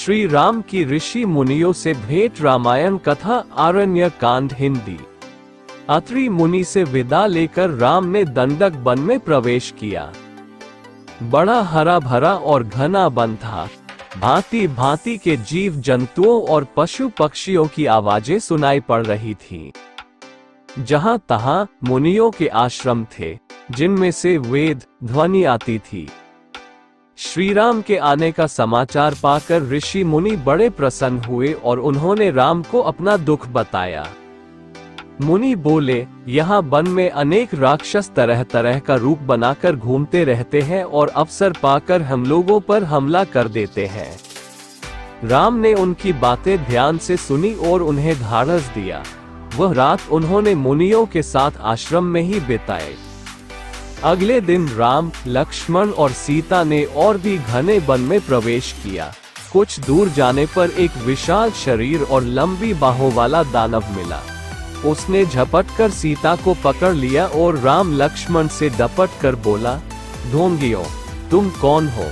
श्री राम की ऋषि मुनियों से भेंट। रामायण कथा आरण्य कांड हिंदी। अत्रि मुनि से विदा लेकर राम ने दंडक वन में प्रवेश किया। बड़ा हरा भरा और घना वन था। भांति भांति के जीव जंतुओं और पशु पक्षियों की आवाजें सुनाई पड़ रही थीं। जहां तहां मुनियों के आश्रम थे, जिनमें से वेद ध्वनि आती थी। श्री राम के आने का समाचार पाकर ऋषि मुनि बड़े प्रसन्न हुए और उन्होंने राम को अपना दुख बताया। मुनि बोले, यहाँ वन में अनेक राक्षस तरह तरह का रूप बनाकर घूमते रहते हैं और अवसर पाकर हम लोगों पर हमला कर देते हैं। राम ने उनकी बातें ध्यान से सुनी और उन्हें ढाढ़स दिया। वह रात उन्होंने मुनियों के साथ आश्रम में ही बिताए। अगले दिन राम, लक्ष्मण और सीता ने और भी घने वन में प्रवेश किया। कुछ दूर जाने पर एक विशाल शरीर और लंबी बाहों वाला दानव मिला। उसने झपटकर सीता को पकड़ लिया और राम लक्ष्मण से डपट कर बोला, ढोंगियों, तुम कौन हो?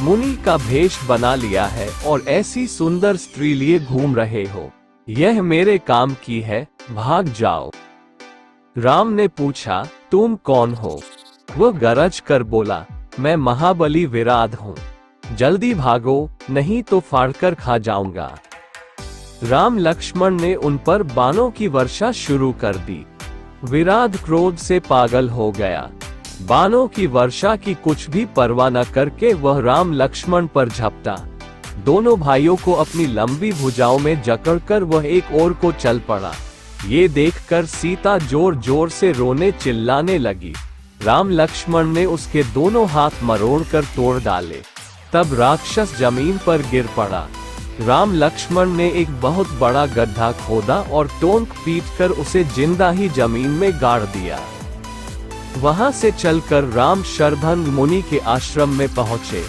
मुनि का भेष बना लिया है और ऐसी सुंदर स्त्री लिए घूम रहे हो। यह मेरे काम की है, भाग जाओ। राम ने पूछा, तुम कौन हो? वह गरज कर बोला, मैं महाबली विराट हूँ। जल्दी भागो, नहीं तो फाड़कर खा जाऊंगा। राम लक्ष्मण ने उन पर बाणों की वर्षा शुरू कर दी। विराट क्रोध से पागल हो गया। बाणों की वर्षा की कुछ भी परवाह न करके वह राम लक्ष्मण पर झपटा। दोनों भाइयों को अपनी लंबी भुजाओं में जकड़कर वह एक ओर को चल पड़ा। ये देखकर सीता जोर जोर से रोने चिल्लाने लगी। राम लक्ष्मण ने उसके दोनों हाथ मरोड़कर तोड़ डाले। तब राक्षस जमीन पर गिर पड़ा। राम लक्ष्मण ने एक बहुत बड़ा गड्ढा खोदा और टोंक पीटकर उसे जिंदा ही जमीन में गाड़ दिया। वहां से चलकर राम शरभंग मुनि के आश्रम में पहुंचे।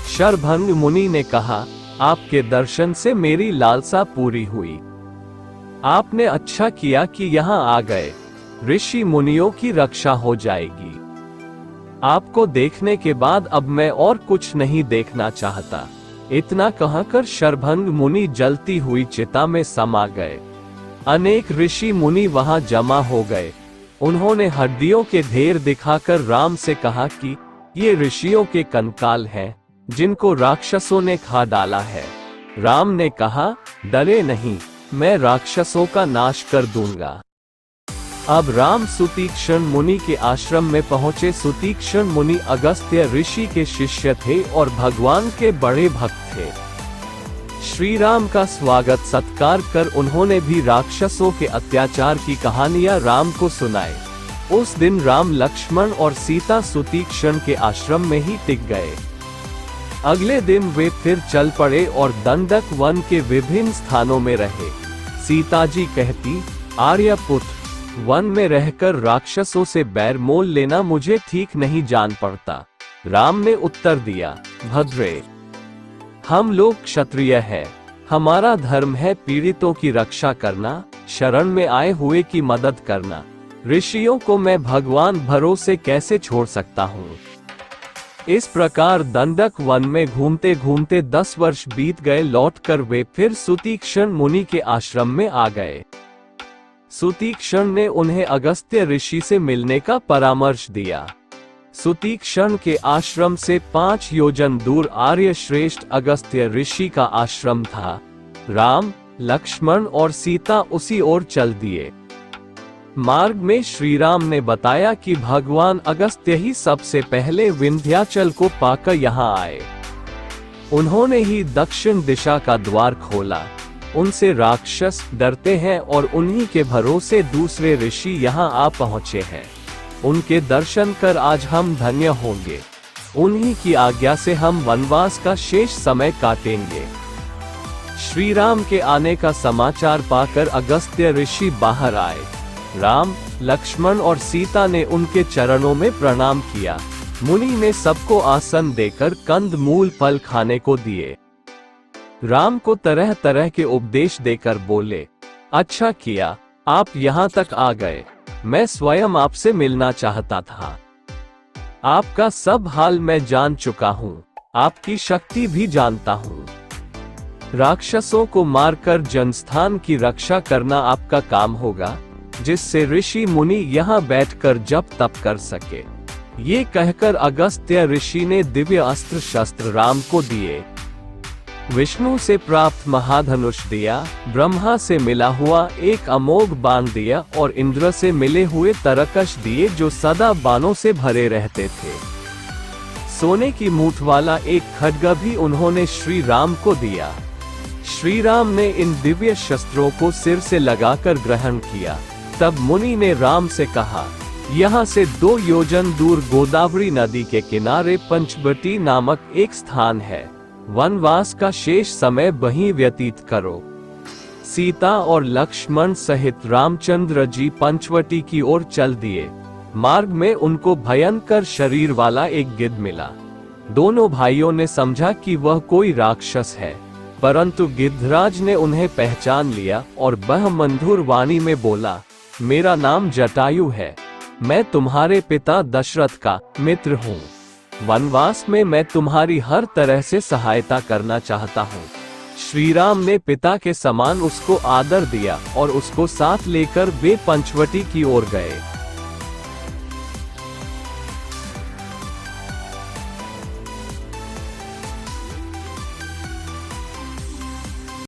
शरभंग मुनि ने कहा, आपके दर्शन से मेरी लालसा पूरी हुई। आपने अच्छा किया कि यहाँ आ गए। ऋषि मुनियों की रक्षा हो जाएगी। आपको देखने के बाद अब मैं और कुछ नहीं देखना चाहता। इतना कहकर शरभंग मुनि जलती हुई चिता में समा गए। अनेक ऋषि मुनि वहां जमा हो गए। उन्होंने हड्डियों के ढेर दिखाकर राम से कहा कि ये ऋषियों के कंकाल हैं, जिनको राक्षसों ने खा डाला है। राम ने कहा, डरे नहीं, मैं राक्षसों का नाश कर दूंगा। अब राम सुतीक्ष्ण मुनि के आश्रम में पहुंचे। सुतीक्ष्ण मुनि अगस्त्य ऋषि के शिष्य थे और भगवान के बड़े भक्त थे। श्री राम का स्वागत सत्कार कर उन्होंने भी राक्षसों के अत्याचार की कहानियां राम को सुनाए। उस दिन राम लक्ष्मण और सीता सुतीक्ष्ण के आश्रम में ही टिक गए। अगले दिन वे फिर चल पड़े और दंडक वन के विभिन्न स्थानों में रहे। सीता जी कहती, आर्यपुत्र, वन में रहकर राक्षसों से बैर मोल लेना मुझे ठीक नहीं जान पड़ता। राम ने उत्तर दिया, भद्रे, हम लोग क्षत्रिय हैं। हमारा धर्म है पीड़ितों की रक्षा करना, शरण में आए हुए की मदद करना। ऋषियों को मैं भगवान भरोसे कैसे छोड़ सकता हूँ? इस प्रकार दंडक वन में घूमते घूमते 10 वर्ष बीत गए। लौटकर वे फिर सुतीक्ष्ण मुनि के आश्रम में आ गए। सुतीक्ष्ण ने उन्हें अगस्त्य ऋषि से मिलने का परामर्श दिया। सुतीक्ष्ण के आश्रम से 5 योजन दूर आर्य श्रेष्ठ अगस्त्य ऋषि का आश्रम था। राम, लक्ष्मण और सीता उसी ओर चल दिए। मार्ग में श्री राम ने बताया कि भगवान अगस्त्य ही सबसे पहले विंध्याचल को पाकर यहाँ आए। उन्होंने ही दक्षिण दिशा का द्वार खोला। उनसे राक्षस डरते हैं और उन्हीं के भरोसे दूसरे ऋषि यहाँ आ पहुँचे हैं। उनके दर्शन कर आज हम धन्य होंगे। उन्हीं की आज्ञा से हम वनवास का शेष समय काटेंगे। श्री राम के आने का समाचार पाकर अगस्त्य ऋषि बाहर आए। राम, लक्ष्मण और सीता ने उनके चरणों में प्रणाम किया। मुनि ने सबको आसन देकर कंद मूल फल खाने को दिए। राम को तरह तरह के उपदेश देकर बोले, अच्छा किया, आप यहाँ तक आ गए। मैं स्वयं आपसे मिलना चाहता था। आपका सब हाल मैं जान चुका हूँ, आपकी शक्ति भी जानता हूँ। राक्षसों को मारकर जनस्थान की रक्षा करना आपका काम होगा, जिससे ऋषि मुनि यहाँ बैठकर जप तप कर सके। ये कहकर अगस्त्य ऋषि ने दिव्य अस्त्र शस्त्र राम को दिए। विष्णु से प्राप्त महाधनुष दिया, ब्रह्मा से मिला हुआ एक अमोघ बाण दिया और इंद्र से मिले हुए तरकश दिए जो सदा बाणों से भरे रहते थे। सोने की मूठ वाला एक खड्ग भी उन्होंने श्री राम को दिया। श्री राम ने इन दिव्य शस्त्रों को सिर से लगाकर ग्रहण किया। तब मुनि ने राम से कहा, यहाँ से 2 योजन दूर गोदावरी नदी के किनारे पंचवटी नामक एक स्थान है। वनवास का शेष समय वहीं व्यतीत करो। सीता और लक्ष्मण सहित रामचंद्र जी पंचवटी की ओर चल दिए। मार्ग में उनको भयंकर शरीर वाला एक गिद्ध मिला। दोनों भाइयों ने समझा कि वह कोई राक्षस है, परंतु गिद्धराज ने उन्हें पहचान लिया और वह मधुर वाणी में बोला, मेरा नाम जटायु है, मैं तुम्हारे पिता दशरथ का मित्र हूँ। वनवास में मैं तुम्हारी हर तरह से सहायता करना चाहता हूँ। श्री राम ने पिता के समान उसको आदर दिया और उसको साथ लेकर वे पंचवटी की ओर गए।